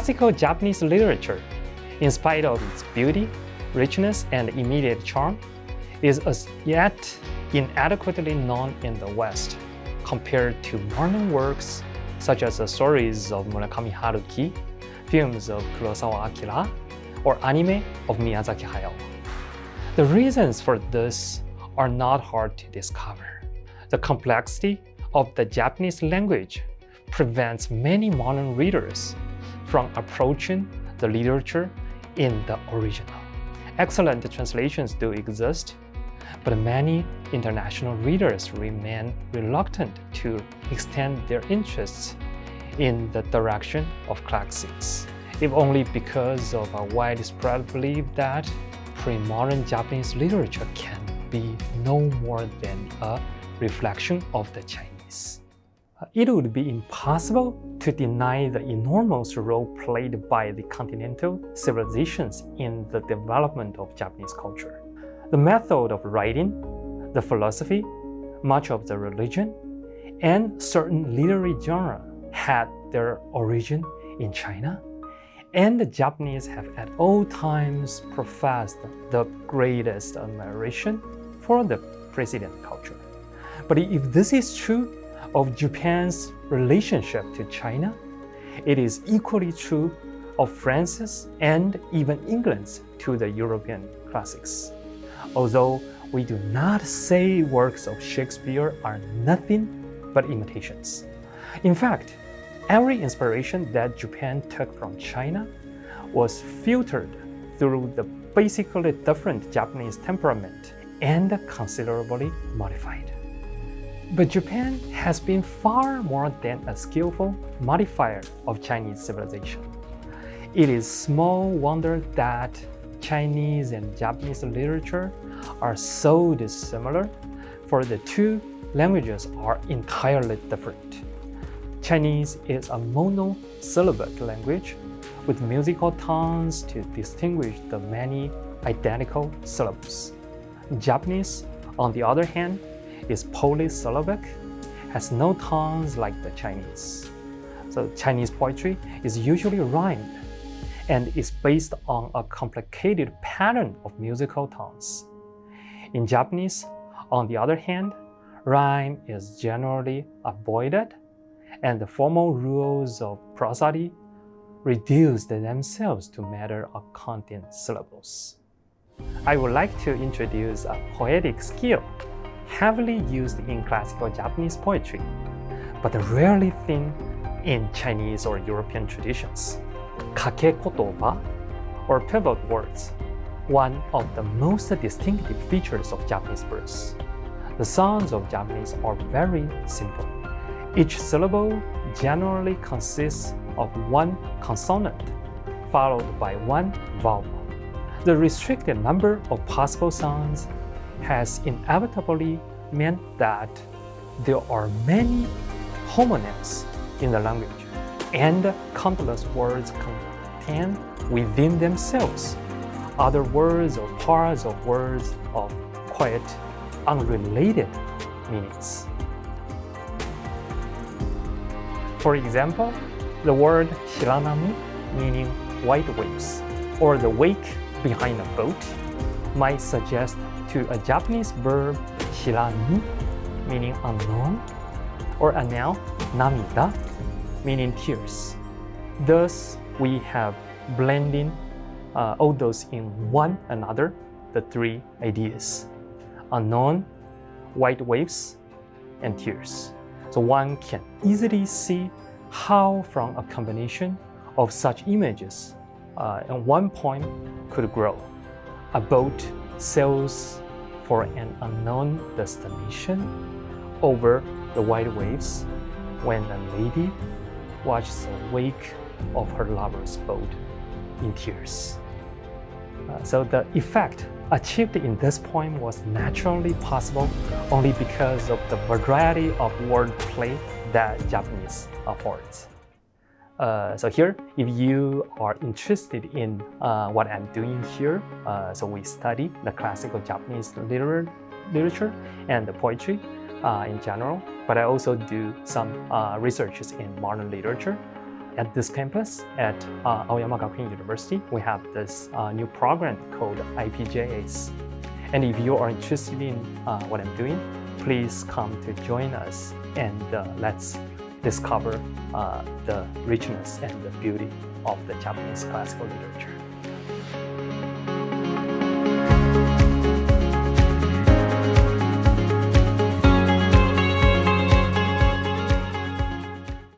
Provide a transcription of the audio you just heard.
classical Japanese literature, in spite of its beauty, richness, and immediate charm, is as yet inadequately known in the West compared to modern works such as the stories of Murakami Haruki, films of Kurosawa Akira, or anime of Miyazaki Hayao. The reasons for this are not hard to discover. The complexity of the Japanese language prevents many modern readers from approaching the literature in the original. Excellent translations do exist, but many international readers remain reluctant to extend their interests in the direction of classics, if only because of a widespread belief that pre-modern Japanese literature can be no more than a reflection of the Chinese. It would be impossible to deny the enormous role played by the continental civilizations in the development of Japanese culture. The method of writing, the philosophy, much of the religion, and certain literary genre had their origin in China, and the Japanese have at all times professed the greatest admiration for the precedent culture. But if this is true of Japan's relationship to China, it is equally true of France's and even England's to the European classics. Although we do not say works of Shakespeare are nothing but imitations. In fact, every inspiration that Japan took from China was filtered through the basically different Japanese temperament and considerably modified. But Japan has been far more than a skillful modifier of Chinese civilization. It is small wonder that Chinese and Japanese literature are so dissimilar, for the two languages are entirely different. Chinese is a monosyllabic language with musical tones to distinguish the many identical syllables. Japanese, on the other hand, is polysyllabic, has no tones like the Chinese. So Chinese poetry is usually rhymed and is based on a complicated pattern of musical tones. In Japanese, on the other hand, rhyme is generally avoided, and the formal rules of prosody reduce themselves to matter of content syllables. I would like to introduce a poetic skill heavily used in classical Japanese poetry, but rarely seen in Chinese or European traditions. Kakekotoba, or pivot words, one of the most distinctive features of Japanese verse. The sounds of Japanese are very simple. Each syllable generally consists of one consonant, followed by one vowel. The restricted number of possible sounds has inevitably meant that there are many homonyms in the language, and countless words contain within themselves other words or parts of words of quite unrelated meanings. For example, the word shiranamu, meaning white waves, or the wake behind a boat, might suggest to a Japanese verb shiranu, meaning unknown, or a noun namida, meaning tears. Thus, we have blending all those in one another, the three ideas: unknown, white waves, and tears. So one can easily see how from a combination of such images, one point could grow. A boat sails for an unknown destination over the white waves when a lady watches the wake of her lover's boat in tears. So the effect achieved in this poem was naturally possible only because of the variety of wordplay that Japanese affords. So here, if you are interested in what I'm doing here, so we study the classical Japanese literature and the poetry in general, but I also do some researches in modern literature. at this campus at Aoyama Gakuin University, we have this new program called IPJAs. And if you are interested in what I'm doing, please come to join us and let's discover the richness and the beauty of the Japanese classical literature.